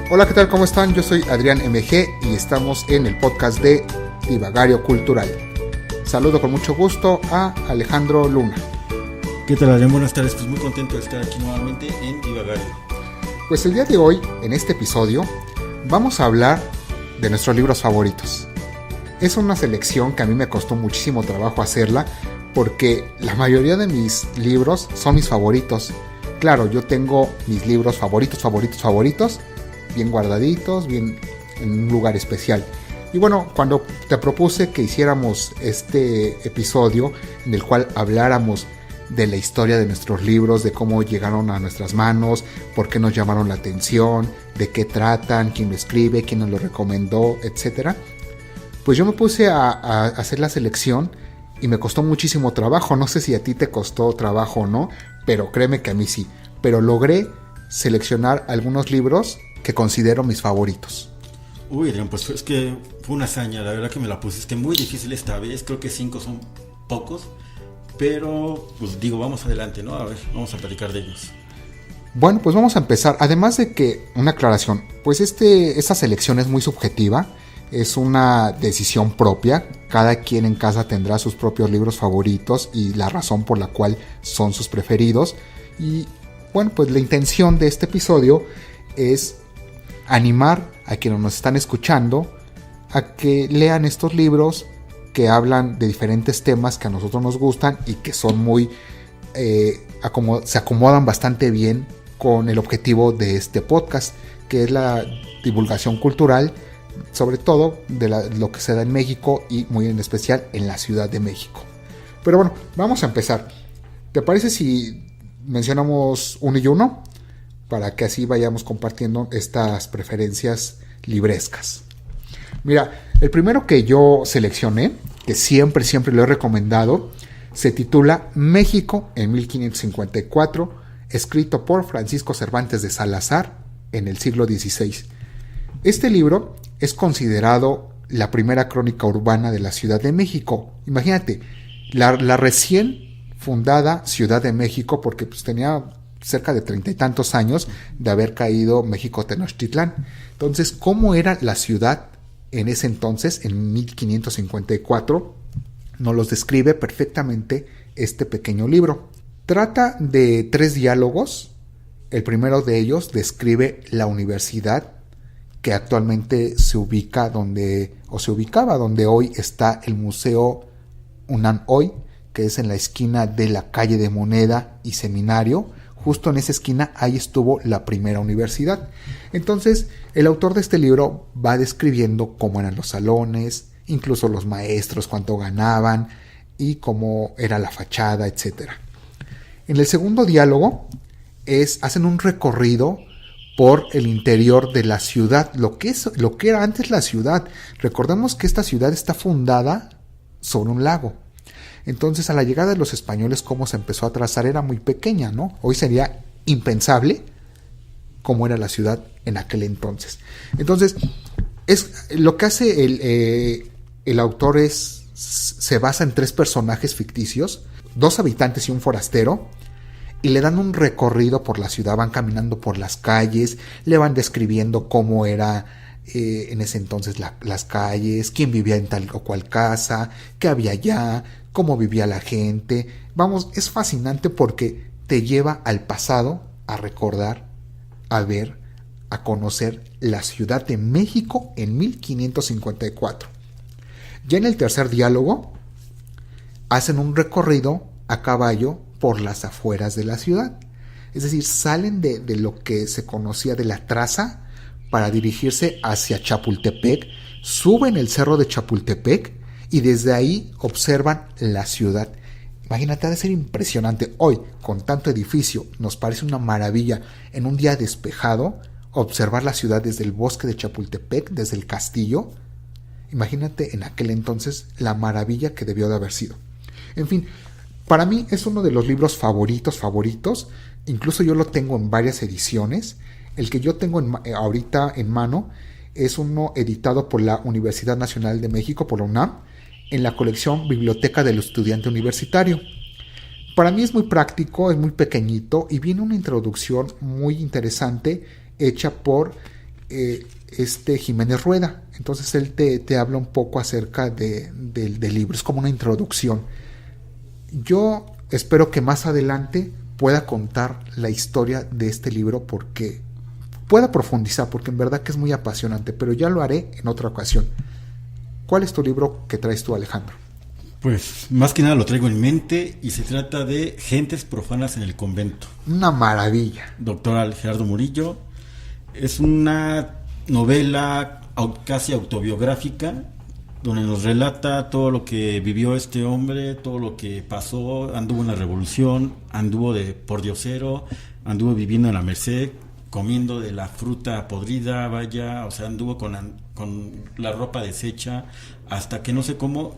Hola, ¿qué tal? ¿Cómo están? Yo soy Adrián MG y estamos en el podcast de Divagario Cultural. Saludo con mucho gusto a Alejandro Luna. ¿Qué tal, Adrián? Buenas tardes, pues muy contento de estar aquí nuevamente en Divagario. Pues el día de hoy, en este episodio, vamos a hablar de nuestros libros favoritos. Es una selección que a mí me costó muchísimo trabajo hacerla porque la mayoría de mis libros son mis favoritos. Claro, yo tengo mis libros favoritos, bien guardaditos, bien en un lugar especial. Y bueno, cuando te propuse que hiciéramos este episodio en el cual habláramos de la historia de nuestros libros, de cómo llegaron a nuestras manos, por qué nos llamaron la atención, de qué tratan, quién lo escribe, quién nos lo recomendó, etc. Pues yo me puse a hacer la selección y me costó muchísimo trabajo. No sé si a ti te costó trabajo o no, pero créeme que a mí sí. Pero logré seleccionar algunos libros que considero mis favoritos. Uy, Adrián, pues es que fue una hazaña. La verdad que me la pusiste muy difícil esta vez. Creo que 5 son pocos. Pero, pues digo, vamos adelante, ¿no? A ver, vamos a platicar de ellos. Bueno, pues vamos a empezar. Además de que, una aclaración, pues esta selección es muy subjetiva. Es una decisión propia. Cada quien en casa tendrá sus propios libros favoritos y la razón por la cual son sus preferidos. Y bueno, pues la intención de este episodio es animar a quienes nos están escuchando a que lean estos libros que hablan de diferentes temas que a nosotros nos gustan y que son muy se acomodan bastante bien con el objetivo de este podcast, que es la divulgación cultural, sobre todo de lo que se da en México y muy en especial en la Ciudad de México. Pero bueno, vamos a empezar. ¿Te parece si mencionamos uno y uno? Para que así vayamos compartiendo estas preferencias librescas. Mira, el primero que yo seleccioné, que siempre lo he recomendado, se titula México en 1554, escrito por Francisco Cervantes de Salazar en el siglo XVI. Este libro es considerado la primera crónica urbana de la Ciudad de México. Imagínate, la recién fundada Ciudad de México, porque pues tenía cerca de 30 y tantos años de haber caído México Tenochtitlán. Entonces, ¿cómo era la ciudad en ese entonces, en 1554? Nos los describe perfectamente este pequeño libro. Trata de 3 diálogos. El primero de ellos describe la universidad que actualmente se ubicaba donde hoy está el Museo UNAM hoy, que es en la esquina de la calle de Moneda y Seminario. Justo en esa esquina, ahí estuvo la primera universidad. Entonces, el autor de este libro va describiendo cómo eran los salones, incluso los maestros, cuánto ganaban y cómo era la fachada, etc. En el segundo diálogo, hacen un recorrido por el interior de la ciudad, lo que era antes la ciudad. Recordemos que esta ciudad está fundada sobre un lago. Entonces, a la llegada de los españoles, cómo se empezó a trazar era muy pequeña, ¿no? Hoy sería impensable cómo era la ciudad en aquel entonces. Entonces, lo que hace el autor se basa en 3 personajes ficticios, 2 habitantes y un forastero, y le dan un recorrido por la ciudad, van caminando por las calles, le van describiendo cómo era en ese entonces las calles, quién vivía en tal o cual casa, qué había allá, cómo vivía la gente. Vamos, es fascinante porque te lleva al pasado, a recordar, a ver, a conocer la Ciudad de México en 1554. Ya en el tercer diálogo, hacen un recorrido a caballo por las afueras de la ciudad. Es decir, salen de lo que se conocía de la traza para dirigirse hacia Chapultepec, suben el cerro de Chapultepec y desde ahí observan la ciudad. Imagínate, ha de ser impresionante. Hoy, con tanto edificio, nos parece una maravilla en un día despejado observar la ciudad desde el bosque de Chapultepec, desde el castillo. Imagínate en aquel entonces la maravilla que debió de haber sido. En fin, para mí es uno de los libros favoritos. Incluso yo lo tengo en varias ediciones. El que yo tengo ahorita en mano es uno editado por la Universidad Nacional de México, por la UNAM, en la colección Biblioteca del Estudiante Universitario. Para mí es muy práctico, es muy pequeñito y viene una introducción muy interesante hecha por Jiménez Rueda. Entonces él te habla un poco acerca del libro, es como una introducción. Yo espero que más adelante pueda contar la historia de este libro, porque pueda profundizar, porque en verdad que es muy apasionante, pero ya lo haré en otra ocasión. ¿Cuál es tu libro que traes tú, Alejandro? Pues más que nada lo traigo en mente y se trata de Gentes profanas en el convento. Una maravilla. Doctor Gerardo Murillo. Es una novela casi autobiográfica donde nos relata todo lo que vivió este hombre, todo lo que pasó. Anduvo en la revolución, anduvo de pordiosero, anduvo viviendo en la Merced, comiendo de la fruta podrida, vaya, o sea, anduvo con la ropa deshecha, hasta que no sé cómo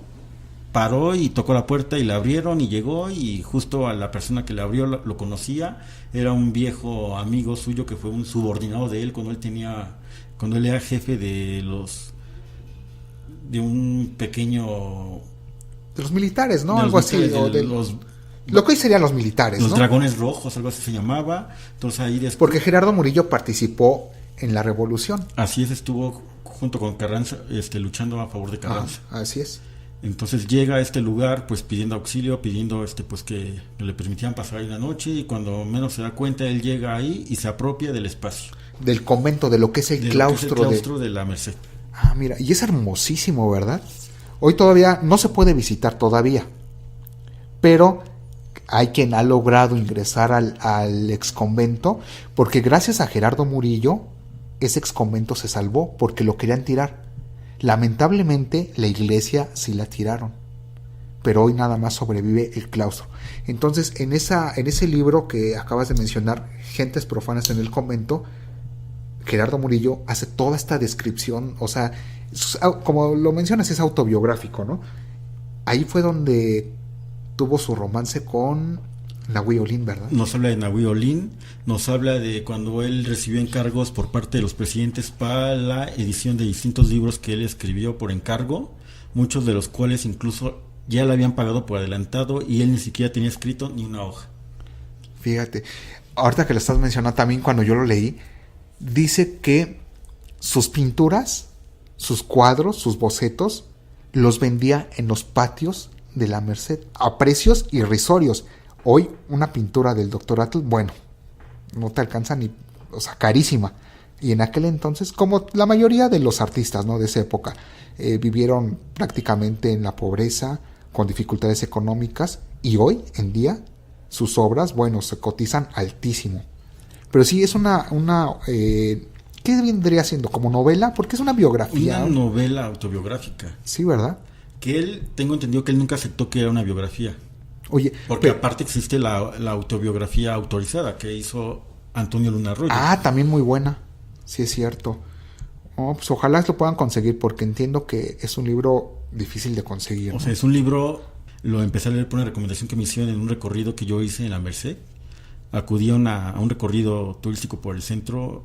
paró y tocó la puerta y la abrieron y llegó, y justo a la persona que le abrió lo conocía. Era un viejo amigo suyo que fue un subordinado de él cuando él era jefe de un pequeño, de los militares, ¿no? De Algo así, lo que hoy serían los militares, los ¿no? Dragones Rojos, algo así se llamaba. Entonces ahí después, porque Gerardo Murillo participó en la revolución. Así es, estuvo junto con Carranza, luchando a favor de Carranza. Así es. Entonces llega a este lugar pues pidiendo auxilio, pidiendo pues que le permitieran pasar ahí la noche, y cuando menos se da cuenta él llega ahí y se apropia del espacio. Del convento, de lo que es el claustro de la Merced. Ah, mira, y es hermosísimo, ¿verdad? Hoy todavía no se puede visitar todavía, pero hay quien ha logrado ingresar al exconvento, porque gracias a Gerardo Murillo ese exconvento se salvó, porque lo querían tirar. Lamentablemente la iglesia sí la tiraron, pero hoy nada más sobrevive el claustro. Entonces en ese libro que acabas de mencionar, Gentes profanas en el convento, Gerardo Murillo hace toda esta descripción, o sea, como lo mencionas, es autobiográfico, ¿no? Ahí fue donde tuvo su romance con Nahui Olin, ¿verdad? Nos habla de Nahui Olin, nos habla de cuando él recibió encargos por parte de los presidentes para la edición de distintos libros que él escribió por encargo, muchos de los cuales incluso ya le habían pagado por adelantado y él ni siquiera tenía escrito ni una hoja. Fíjate, ahorita que lo estás mencionando, también cuando yo lo leí, dice que sus pinturas, sus cuadros, sus bocetos, los vendía en los patios de la Merced a precios irrisorios. Hoy una pintura del Dr. Atl, bueno, no te alcanza ni, o sea, carísima. Y en aquel entonces, como la mayoría de los artistas, ¿no?, de esa época, vivieron prácticamente en la pobreza, con dificultades económicas, y hoy en día sus obras, bueno, se cotizan altísimo. Pero sí es ¿qué vendría siendo? ¿Como novela? Porque es una biografía. Una novela autobiográfica. Sí, ¿verdad? Que tengo entendido que él nunca aceptó que era una biografía. Oye, porque aparte existe la autobiografía autorizada que hizo Antonio Luna Arroyo. Ah, también muy buena. Sí, es cierto. Oh, pues ojalá lo puedan conseguir, porque entiendo que es un libro difícil de conseguir, ¿no? O sea, es un libro, lo empecé a leer por una recomendación que me hicieron en un recorrido que yo hice en la Merced. Acudí a un recorrido turístico por el centro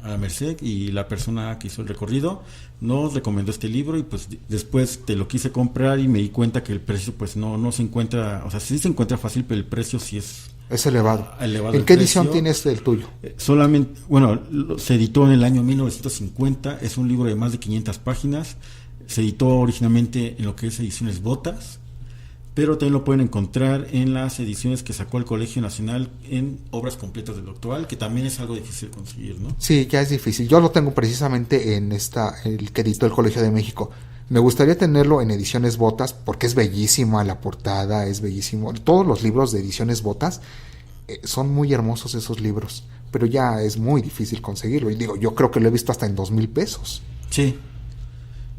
a la Merced, y la persona que hizo el recorrido nos recomendó este libro, y pues después te lo quise comprar y me di cuenta que el precio pues no se encuentra, o sea, sí se encuentra fácil, pero el precio sí es elevado. ¿En qué edición tienes el tuyo? Solamente, bueno, se editó en el año 1950, es un libro de más de 500 páginas, se editó originalmente en lo que es Ediciones Botas, pero también lo pueden encontrar en las ediciones que sacó el Colegio Nacional en Obras Completas del Doctoral, que también es algo difícil de conseguir, ¿no? Sí, ya es difícil. Yo lo tengo precisamente en el que editó el Colegio de México. Me gustaría tenerlo en Ediciones Botas, porque es bellísima la portada, es bellísimo. Todos los libros de Ediciones Botas son muy hermosos, esos libros, pero ya es muy difícil conseguirlo. Y digo, yo creo que lo he visto hasta en 2,000 pesos. Sí.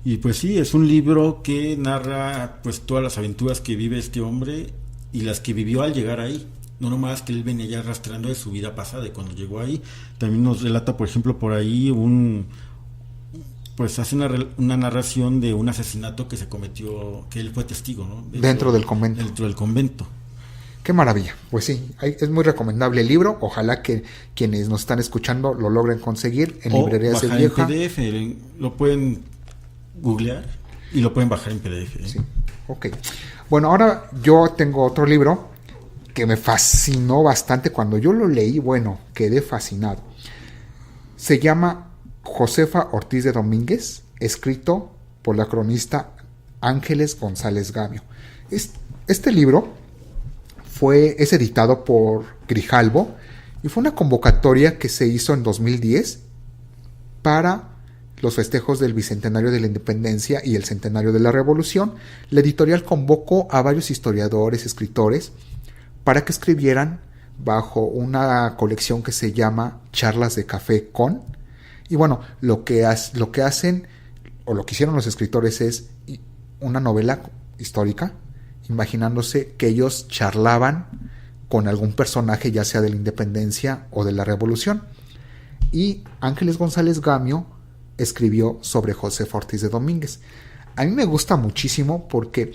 Y pues sí, es un libro que narra pues todas las aventuras que vive este hombre y las que vivió al llegar ahí. No nomás que él venía ya arrastrando de su vida pasada y cuando llegó ahí. También nos relata, por ejemplo, por ahí pues hace una narración de un asesinato que se cometió, que él fue testigo, ¿no? Dentro del convento. Dentro del convento. Qué maravilla. Pues sí, es muy recomendable el libro. Ojalá que quienes nos están escuchando lo logren conseguir en librerías de vieja. En PDF, lo pueden googlear y lo pueden bajar en PDF. Sí, ok. Bueno, ahora yo tengo otro libro que me fascinó bastante. Cuando yo lo leí, bueno, quedé fascinado. Se llama Josefa Ortiz de Domínguez, escrito por la cronista Ángeles González Gamio. Este libro es editado por Grijalbo y fue una convocatoria que se hizo en 2010 para los festejos del Bicentenario de la Independencia y el Centenario de la Revolución. La editorial convocó a varios historiadores, escritores, para que escribieran bajo una colección que se llama Charlas de Café con. Y bueno, lo que hacen, o lo que hicieron los escritores, es una novela histórica, imaginándose que ellos charlaban con algún personaje, ya sea de la Independencia o de la Revolución. Y Ángeles González Gamio escribió sobre Josefa Ortiz de Domínguez. A mí me gusta muchísimo porque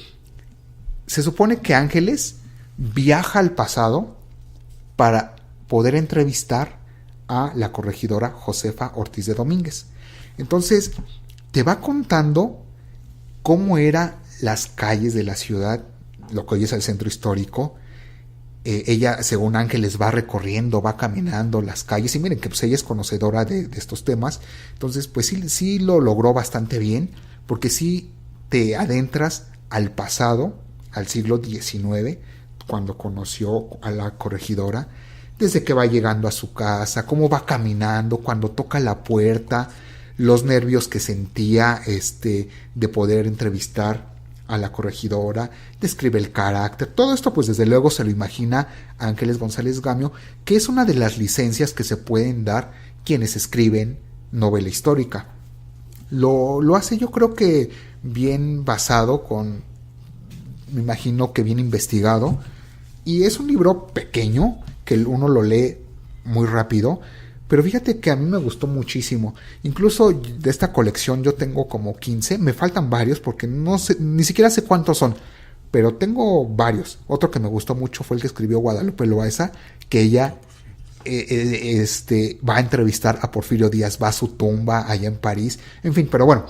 se supone que Ángeles viaja al pasado para poder entrevistar a la corregidora Josefa Ortiz de Domínguez. Entonces te va contando cómo eran las calles de la ciudad, lo que hoy es el centro histórico. Ella, según Ángeles, va recorriendo, va caminando las calles, y miren que pues ella es conocedora de estos temas. Entonces pues sí lo logró bastante bien, porque sí te adentras al pasado, al siglo XIX, cuando conoció a la corregidora, desde que va llegando a su casa, cómo va caminando, cuando toca la puerta, los nervios que sentía de poder entrevistar a la corregidora, describe el carácter. Todo esto pues desde luego se lo imagina Ángeles González Gamio, que es una de las licencias que se pueden dar quienes escriben novela histórica. Lo hace, yo creo que bien basado, me imagino que bien investigado, y es un libro pequeño que uno lo lee muy rápido. Pero fíjate que a mí me gustó muchísimo. Incluso de esta colección yo tengo como 15. Me faltan varios porque no sé, ni siquiera sé cuántos son. Pero tengo varios. Otro que me gustó mucho fue el que escribió Guadalupe Loaesa, que ella va a entrevistar a Porfirio Díaz, va a su tumba allá en París. En fin, pero bueno,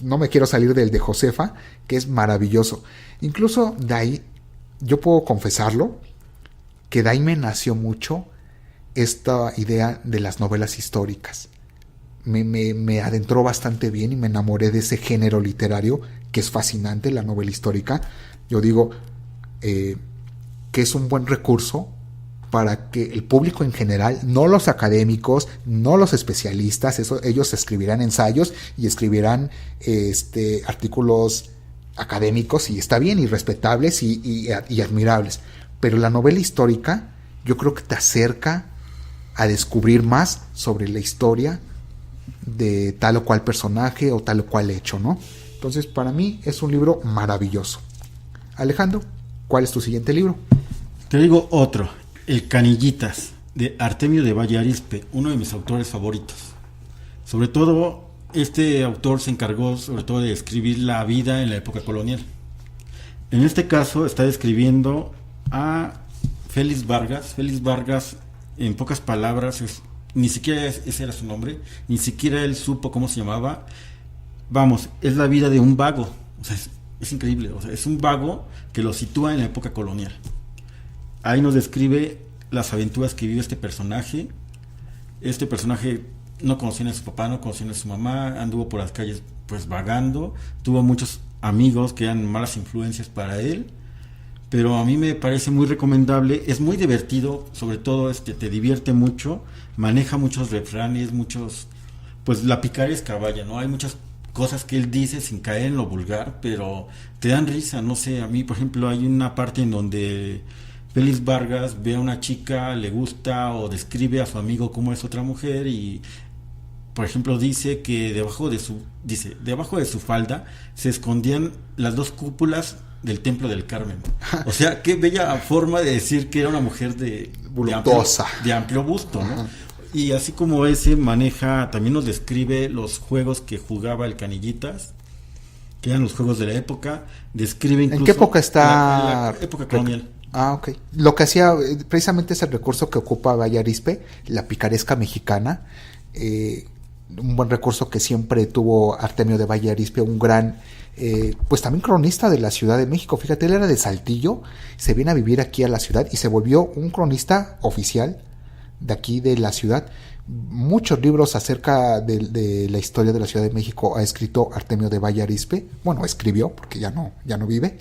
no me quiero salir del de Josefa, que es maravilloso. Incluso de ahí, yo puedo confesarlo, que de ahí me nació mucho esta idea de las novelas históricas. Me adentró bastante bien y me enamoré de ese género literario que es fascinante, la novela histórica. Yo digo que es un buen recurso para que el público en general, no los académicos, no los especialistas, ellos escribirán ensayos y escribirán artículos académicos, y está bien, y respetables y admirables. Pero la novela histórica yo creo que te acerca a descubrir más sobre la historia de tal o cual personaje o tal o cual hecho, ¿no? Entonces, para mí es un libro maravilloso. Alejandro, ¿cuál es tu siguiente libro? Te digo otro, El Canillitas, de Artemio de Valle Arizpe, uno de mis autores favoritos. Sobre todo, este autor se encargó sobre todo de escribir la vida en la época colonial. En este caso, está describiendo a Félix Vargas. Félix Vargas, en pocas palabras, ni siquiera ese era su nombre, ni siquiera él supo cómo se llamaba. Vamos, es la vida de un vago. O sea, es increíble. O sea, es un vago que lo sitúa en la época colonial. Ahí nos describe las aventuras que vive este personaje. Este personaje no conocía a su papá, no conocía a su mamá, anduvo por las calles pues vagando, tuvo muchos amigos que eran malas influencias para él. Pero a mí me parece muy recomendable, es muy divertido, sobre todo te divierte mucho, maneja muchos refranes, pues la picaresca, vaya, ¿no? Hay muchas cosas que él dice sin caer en lo vulgar, pero te dan risa, no sé, a mí por ejemplo hay una parte en donde Félix Vargas ve a una chica, le gusta o describe a su amigo cómo es otra mujer y por ejemplo dice que debajo de su falda se escondían las dos cúpulas del Templo del Carmen. O sea, qué bella forma de decir que era una mujer de amplio busto, ¿no? Y así como ese maneja, también nos describe los juegos que jugaba el Canillitas, que eran los juegos de la época, describe incluso... ¿En qué época está? La época colonial. Ok. Lo que hacía, precisamente es el recurso que ocupa Valle Arizpe, la picaresca mexicana, un buen recurso que siempre tuvo Artemio de Valle Arizpe, un gran... pues también cronista de la Ciudad de México. Fíjate, él era de Saltillo, se viene a vivir aquí a la ciudad y se volvió un cronista oficial de aquí de la ciudad. Muchos libros acerca de la historia de la Ciudad de México ha escrito Artemio de Valle Arizpe. Bueno, escribió porque ya no vive.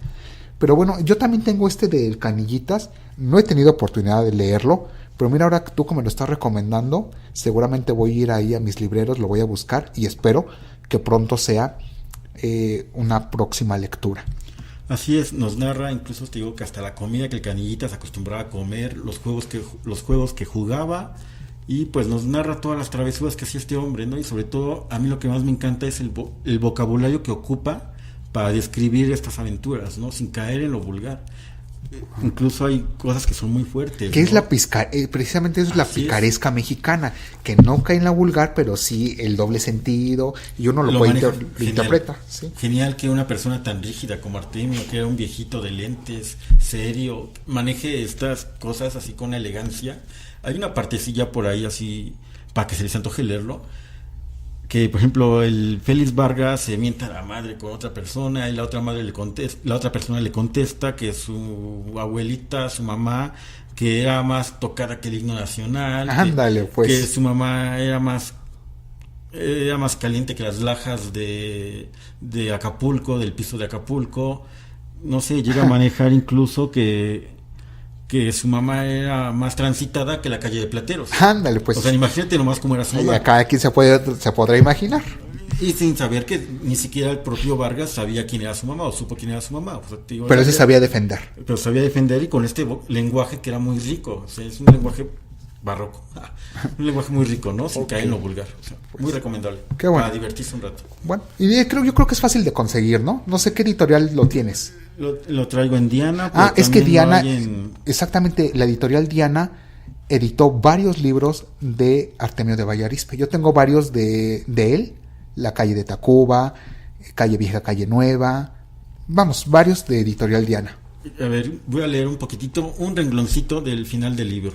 Pero bueno, yo también tengo este de Canillitas. No he tenido oportunidad de leerlo, pero mira, ahora tú como me lo estás recomendando, seguramente voy a ir ahí a mis libreros, lo voy a buscar y espero que pronto sea una próxima lectura. Así es, nos narra, incluso te digo que hasta la comida que el Canillitas acostumbraba a comer, los juegos que jugaba, y pues nos narra todas las travesuras que hacía este hombre, ¿no? Y sobre todo, a mí lo que más me encanta es el vocabulario que ocupa para describir estas aventuras, ¿no? Sin caer en lo vulgar. Incluso hay cosas que son muy fuertes. Que, ¿no? Es la precisamente eso es la picaresca mexicana, que no cae en la vulgar, pero sí el doble sentido, y uno lo puede interpreta. ¿Sí? Genial que una persona tan rígida como Artemio, que era un viejito de lentes, serio, maneje estas cosas así con elegancia. Hay una partecilla por ahí así, para que se les antoje leerlo, que por ejemplo el Félix Vargas se mienta a la madre con otra persona y la otra persona le contesta que su abuelita, su mamá, que era más tocada que el himno nacional. Ándale, pues. Que su mamá era más caliente que las lajas de Acapulco, del piso de Acapulco. No sé, llega a manejar incluso que su mamá era más transitada que la calle de Plateros. Ándale, pues. O sea, imagínate nomás cómo era su mamá. Cada quien se podrá imaginar. Y sin saber que ni siquiera el propio Vargas sabía quién era su mamá o supo quién era su mamá. O sea, pero él se sabía defender. Pero sabía defender, y con este lenguaje que era muy rico. O sea, es un lenguaje barroco. Un lenguaje muy rico, ¿no? Sin caer en lo vulgar. O sea, muy recomendable. Qué bueno. Para divertirse un rato. Bueno, y yo creo que es fácil de conseguir, ¿no? No sé qué editorial lo tienes. Lo traigo en Diana. Es que Diana, exactamente, la editorial Diana editó varios libros de Artemio de Valle Arizpe. Yo tengo varios de él, La calle de Tacuba, Calle Vieja, Calle Nueva, vamos, varios de editorial Diana. A ver, voy a leer un poquitito, un rengloncito del final del libro.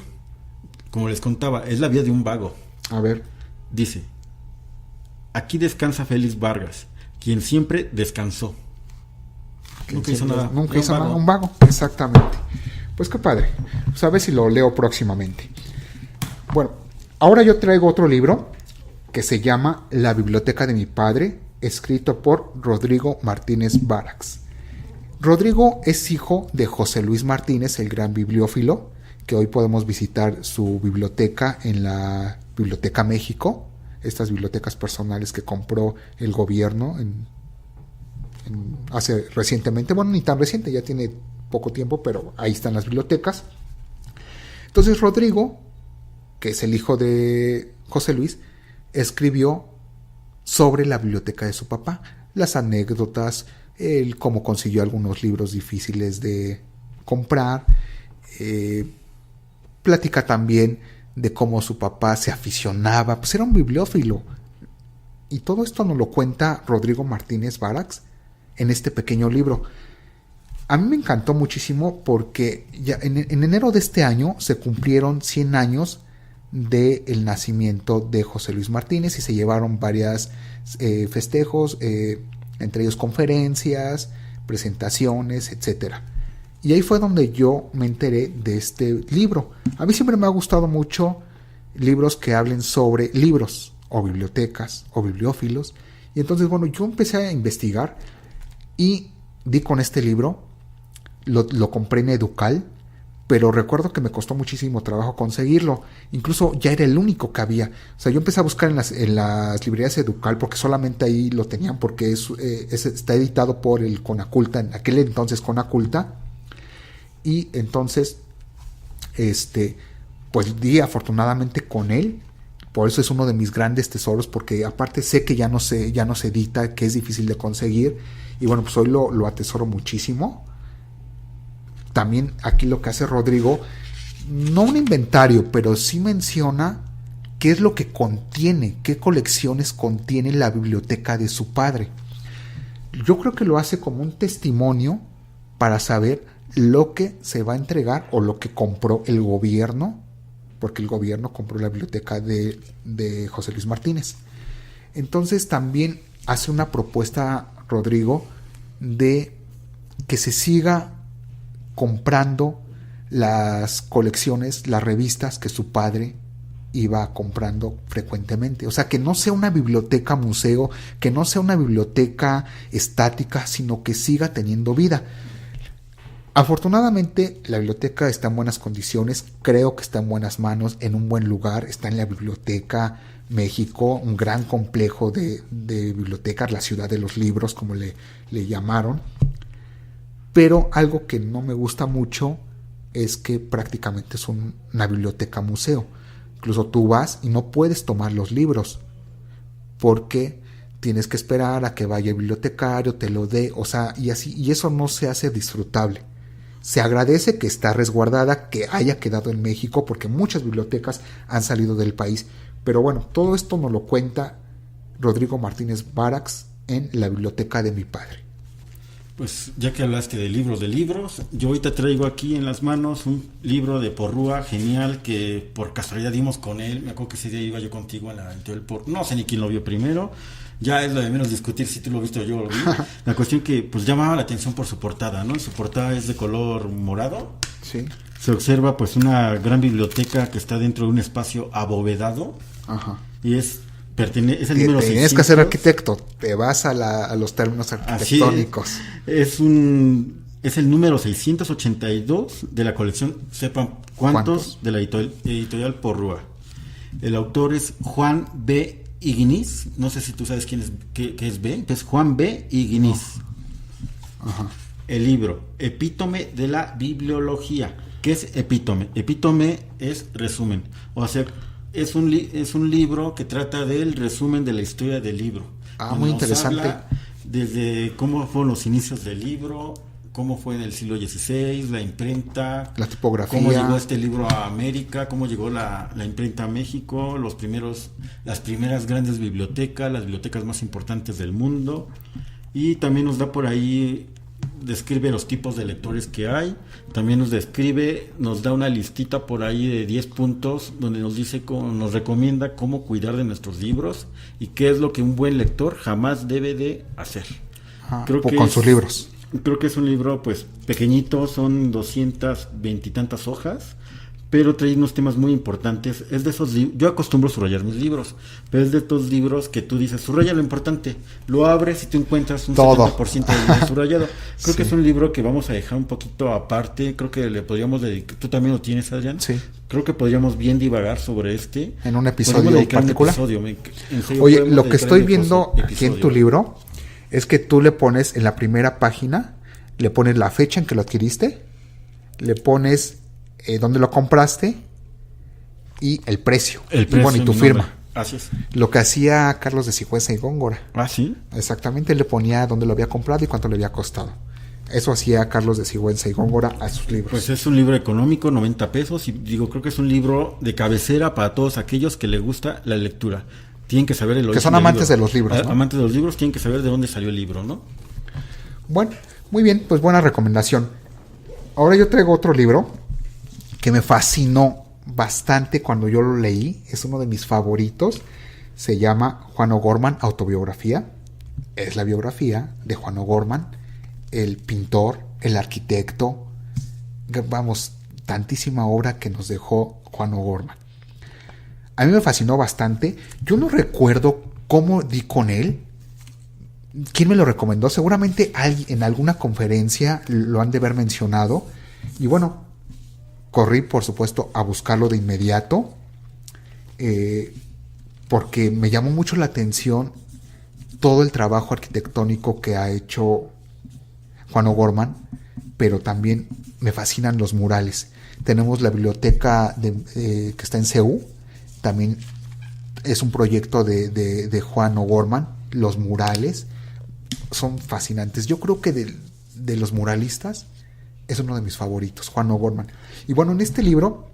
Como les contaba, es la vida de un vago. A ver. Dice: aquí descansa Félix Vargas, quien siempre descansó. Nunca hizo nada. Nunca hizo nada, un vago, exactamente. Pues qué padre. Pues a ver si lo leo próximamente. Bueno, ahora yo traigo otro libro que se llama La biblioteca de mi padre, escrito por Rodrigo Martínez Varax. Rodrigo es hijo de José Luis Martínez, el gran bibliófilo, que hoy podemos visitar su biblioteca en la Biblioteca México, estas bibliotecas personales que compró el gobierno hace recientemente, bueno, ni tan reciente, ya tiene poco tiempo, pero ahí están las bibliotecas. Entonces Rodrigo, que es el hijo de José Luis, escribió sobre la biblioteca de su papá, las anécdotas, el cómo consiguió algunos libros difíciles de comprar, platica también de cómo su papá se aficionaba, pues era un bibliófilo, y todo esto nos lo cuenta Rodrigo Martínez Varax en este pequeño libro. A mí me encantó muchísimo porque ya en enero de este año se cumplieron 100 años del nacimiento de José Luis Martínez y se llevaron varios festejos, entre ellos conferencias, presentaciones, etcétera. Y ahí fue donde yo me enteré de este libro. A mí siempre me ha gustado mucho libros que hablen sobre libros o bibliotecas o bibliófilos. Y entonces, bueno, yo empecé a investigar y di con este libro. Lo compré en Educal, pero recuerdo que me costó muchísimo trabajo conseguirlo. Incluso ya era el único que había. O sea, yo empecé a buscar en las librerías Educal porque solamente ahí lo tenían, porque está editado por el Conaculta, en aquel entonces Conaculta. Y entonces, pues di afortunadamente con él. Por eso es uno de mis grandes tesoros, porque aparte sé que ya no se edita, que es difícil de conseguir. Y bueno, pues hoy lo atesoro muchísimo. También aquí lo que hace Rodrigo, no un inventario, pero sí menciona qué es lo que contiene, qué colecciones contiene la biblioteca de su padre. Yo creo que lo hace como un testimonio para saber lo que se va a entregar o lo que compró el gobierno, porque el gobierno compró la biblioteca de José Luis Martínez. Entonces también hace una propuesta, Rodrigo, de que se siga comprando las colecciones, las revistas que su padre iba comprando frecuentemente. O sea, que no sea una biblioteca museo, que no sea una biblioteca estática, sino que siga teniendo vida. Afortunadamente la biblioteca está en buenas condiciones, creo que está en buenas manos, en un buen lugar, está en la Biblioteca México, un gran complejo de bibliotecas, la ciudad de los libros, como le llamaron. Pero algo que no me gusta mucho es que prácticamente es una biblioteca museo. Incluso tú vas y no puedes tomar los libros porque tienes que esperar a que vaya el bibliotecario, te lo dé, o sea, y así, y eso no se hace disfrutable. Se agradece que está resguardada, que haya quedado en México, porque muchas bibliotecas han salido del país. Pero bueno, todo esto nos lo cuenta Rodrigo Martínez Barax en La biblioteca de mi padre. Pues ya que hablaste de libros, yo ahorita traigo aquí en las manos un libro de Porrúa genial que por casualidad dimos con él. Me acuerdo que ese día iba yo contigo a la editorial no sé ni quién lo vio primero. Ya es lo de menos discutir si tú lo viste o yo lo vi. La cuestión que pues llamaba la atención por su portada, ¿no? Su portada es de color morado. Sí. Se observa pues una gran biblioteca que está dentro de un espacio abovedado. Ajá. Y es el número 600. Tienes que ser arquitecto, te vas a los términos arquitectónicos. Es el número 682 de la colección Sepan cuántos de la editorial Porrúa. El autor es Juan B. Ignis, no sé si tú sabes qué es B, es Juan B. Ignis. Ajá. El libro, Epítome de la Bibliología. ¿Qué es epítome? Epítome es resumen, o sea, es un libro que trata del resumen de la historia del libro. Muy interesante. Habla desde cómo fueron los inicios del libro, cómo fue en el siglo XVI, la imprenta, la tipografía, cómo llegó este libro a América, cómo llegó la imprenta a México, las primeras grandes bibliotecas, las bibliotecas más importantes del mundo, y también nos da por ahí, describe los tipos de lectores que hay, también nos da una listita por ahí de 10 puntos donde nos recomienda cómo cuidar de nuestros libros y qué es lo que un buen lector jamás debe de hacer. Con sus libros. Creo que es un libro pues pequeñito, son 220 y tantas hojas, pero trae unos temas muy importantes. Es de esos yo acostumbro subrayar mis libros, pero es de estos libros que tú dices, subraya lo importante, lo abres y tú encuentras un todo. 70% del libro subrayado. Creo Sí. que es un libro que vamos a dejar un poquito aparte, creo que le podríamos dedicar, tú también lo tienes, Adrián. Sí. Creo que podríamos bien divagar sobre en un episodio particular. En Oye, lo que estoy viendo aquí en tu libro es que tú le pones en la primera página, le pones la fecha en que lo adquiriste, le pones dónde lo compraste y el precio. Y bueno, y tu firma. Así es. Lo que hacía Carlos de Sigüenza y Góngora. ¿Ah, sí? Exactamente, le ponía dónde lo había comprado y cuánto le había costado. Eso hacía Carlos de Sigüenza y Góngora a sus libros. Pues es un libro económico, 90 pesos, y creo que es un libro de cabecera para todos aquellos que les gusta la lectura. Tienen que saber el origen. Que son amantes de los libros, ¿no? Amantes de los libros, tienen que saber de dónde salió el libro, ¿no? Bueno, muy bien, pues buena recomendación. Ahora yo traigo otro libro que me fascinó bastante cuando yo lo leí. Es uno de mis favoritos. Se llama Juan O'Gorman, autobiografía. Es la biografía de Juan O'Gorman, el pintor, el arquitecto. Vamos, tantísima obra que nos dejó Juan O'Gorman. A mí me fascinó bastante. Yo no recuerdo cómo di con él. ¿Quién me lo recomendó? Seguramente en alguna conferencia lo han de haber mencionado. Y bueno, corrí, por supuesto, a buscarlo de inmediato. Porque me llamó mucho la atención todo el trabajo arquitectónico que ha hecho Juan O'Gorman. Pero también me fascinan los murales. Tenemos la biblioteca que está en CEU. También es un proyecto de Juan O'Gorman. Los murales son fascinantes. Yo creo que de los muralistas es uno de mis favoritos, Juan O'Gorman. Y bueno, en este libro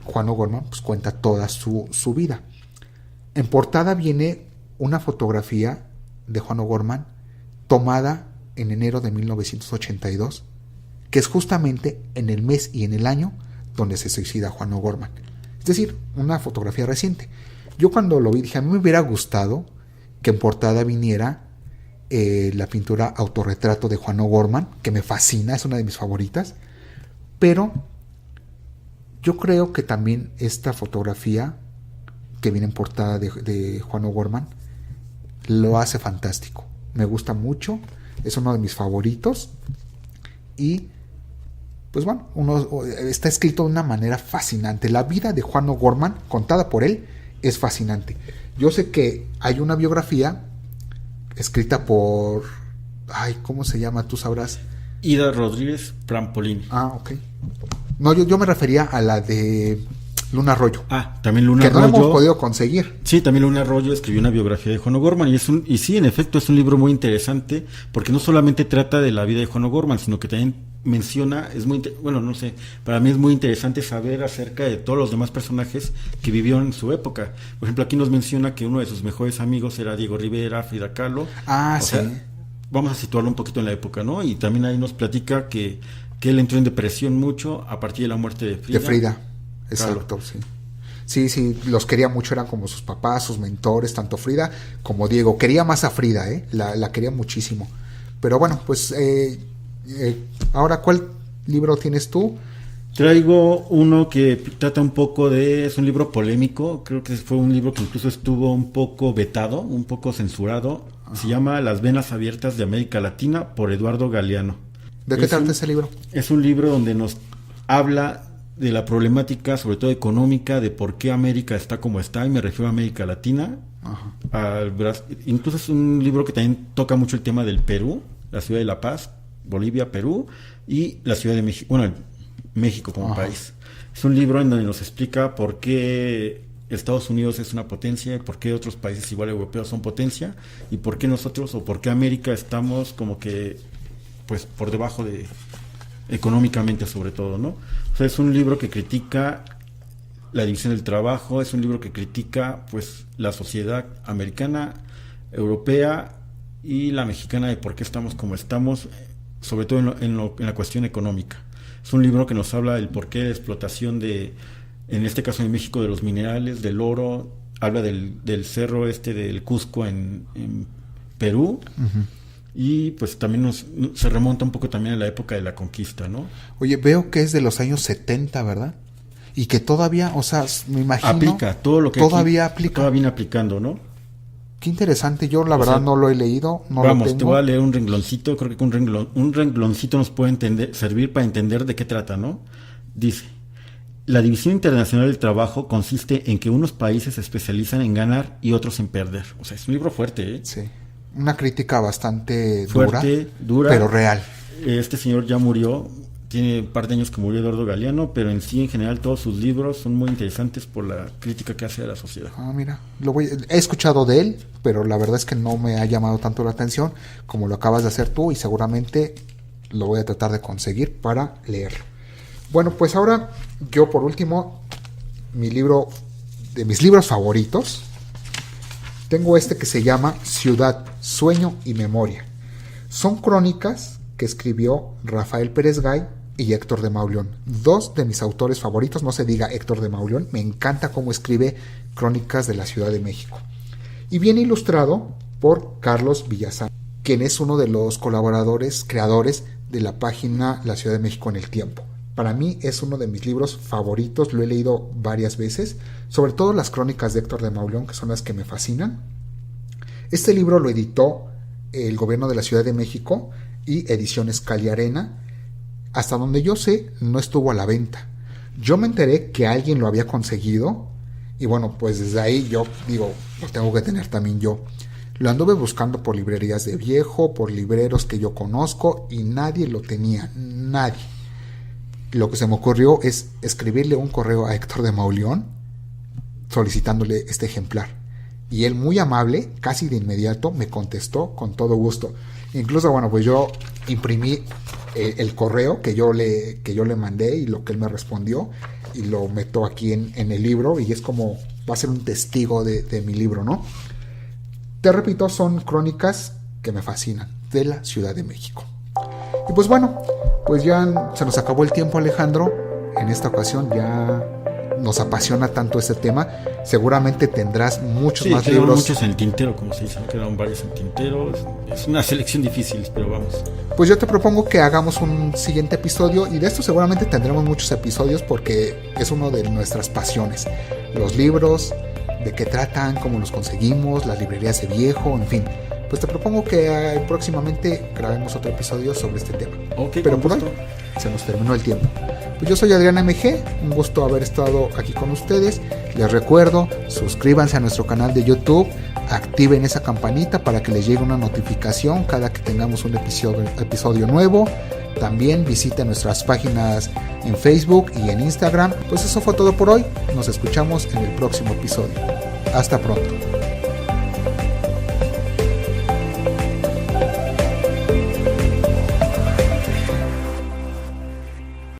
Juan O'Gorman pues cuenta toda su vida. En portada viene una fotografía de Juan O'Gorman tomada en enero de 1982, que es justamente en el mes y en el año donde se suicida Juan O'Gorman. Es decir, una fotografía reciente. Yo cuando lo vi dije, a mí me hubiera gustado que en portada viniera la pintura autorretrato de Juan O'Gorman, que me fascina, es una de mis favoritas, pero yo creo que también esta fotografía que viene en portada de Juan O'Gorman lo hace fantástico. Me gusta mucho, es uno de mis favoritos y pues bueno, está escrito de una manera fascinante. La vida de Juan O'Gorman, contada por él, es fascinante. Yo sé que hay una biografía escrita por... ¿cómo se llama? Tú sabrás. Ida Rodríguez Prampolini. Ok. No, yo me refería a la de Luna Arroyo. También Luna Arroyo. Que no hemos podido conseguir. Sí, también Luna Arroyo escribió una biografía de Juan O'Gorman y sí, en efecto, es un libro muy interesante porque no solamente trata de la vida de Juan O'Gorman, sino que también menciona, para mí es muy interesante saber acerca de todos los demás personajes que vivieron en su época. Por ejemplo, aquí nos menciona que uno de sus mejores amigos era Diego Rivera, Frida Kahlo. Sí. Vamos a situarlo un poquito en la época, ¿no? Y también ahí nos platica que él entró en depresión mucho a partir de la muerte de Frida. De Frida, exacto, sí. Sí, los quería mucho, eran como sus papás, sus mentores, tanto Frida como Diego. Quería más a Frida, la quería muchísimo. Pero bueno, pues ahora, ¿cuál libro tienes tú? Traigo uno que trata un poco es un libro polémico, creo que fue un libro que incluso estuvo un poco vetado, un poco censurado. Se llama Las venas abiertas de América Latina por Eduardo Galeano. ¿De qué trata ese libro? Es un libro donde nos habla de la problemática, sobre todo económica, de por qué América está como está, y me refiero a América Latina. Incluso es un libro que también toca mucho el tema del Perú, la ciudad de La Paz, Bolivia, Perú, y la ciudad de México, México como país. Es un libro en donde nos explica por qué Estados Unidos es una potencia, por qué otros países igual europeos son potencia, y por qué nosotros, o por qué América estamos como que pues por debajo de económicamente, sobre todo, ¿no? O sea, es un libro que critica la división del trabajo, es un libro que critica pues la sociedad americana, europea y la mexicana, de por qué estamos como estamos, sobre todo en la cuestión económica. Es un libro que nos habla del porqué de explotación en este caso en México, de los minerales, del oro, habla del cerro del Cusco en Perú. Y pues también se remonta un poco también a la época de la conquista, ¿no? Oye, veo que es de los años 70, ¿verdad? Y que todavía, o sea, me imagino... Aplica, todo lo que todavía aplica. Todavía viene aplicando, ¿no? Qué interesante, yo la verdad no lo he leído, no lo tengo. Te voy a leer un rengloncito, creo que un rengloncito nos puede servir para entender de qué trata, ¿no? Dice: la división internacional del trabajo consiste en que unos países se especializan en ganar y otros en perder. O sea, es un libro fuerte, ¿eh? Sí. Una crítica bastante dura, pero real. Este señor ya murió, tiene un par de años que murió, Eduardo Galeano, pero en sí, en general, todos sus libros son muy interesantes por la crítica que hace a la sociedad. Mira, he escuchado de él, pero la verdad es que no me ha llamado tanto la atención como lo acabas de hacer tú, y seguramente lo voy a tratar de conseguir para leerlo. Bueno, pues ahora yo por último, de mis libros favoritos, tengo este que se llama Ciudad, Sueño y Memoria. Son crónicas que escribió Rafael Pérez Gay y Héctor de Mauleón, dos de mis autores favoritos. No se diga Héctor de Mauleón, me encanta cómo escribe crónicas de la Ciudad de México. Y viene ilustrado por Carlos Villazán, quien es uno de los creadores de la página La Ciudad de México en el Tiempo. Para mí es uno de mis libros favoritos, lo he leído varias veces, sobre todo las crónicas de Héctor de Mauleón, que son las que me fascinan. Este libro lo editó el gobierno de la Ciudad de México y Ediciones Cali Arena. Hasta donde yo sé, no estuvo a la venta. Yo me enteré que alguien lo había conseguido y bueno, pues desde ahí yo digo, lo tengo que tener también yo. Lo anduve buscando por librerías de viejo, por libreros que yo conozco y nadie lo tenía, nadie. Lo que se me ocurrió es escribirle un correo a Héctor de Mauleón solicitándole este ejemplar. Y él, muy amable, casi de inmediato, me contestó con todo gusto. Incluso, bueno, pues yo imprimí el correo que yo le mandé y lo que él me respondió y lo meto aquí en el libro, y es como, va a ser un testigo de mi libro, ¿no? Te repito, son crónicas que me fascinan, de la Ciudad de México. Y pues bueno, pues ya se nos acabó el tiempo, Alejandro. En esta ocasión ya nos apasiona tanto este tema. Seguramente tendrás muchos más libros. Muchos en el tintero, como se dice, quedaron varios en el tintero. Es una selección difícil, pero vamos. Pues yo te propongo que hagamos un siguiente episodio, y de esto seguramente tendremos muchos episodios porque es una de nuestras pasiones. Los libros, de qué tratan, cómo los conseguimos, las librerías de viejo, en fin. Pues te propongo que próximamente grabemos otro episodio sobre este tema. Pero por hoy se nos terminó el tiempo. Pues yo soy Adrián MG, un gusto haber estado aquí con ustedes. Les recuerdo, suscríbanse a nuestro canal de YouTube, activen esa campanita para que les llegue una notificación cada que tengamos un episodio nuevo. También visiten nuestras páginas en Facebook y en Instagram. Pues eso fue todo por hoy. Nos escuchamos en el próximo episodio. Hasta pronto.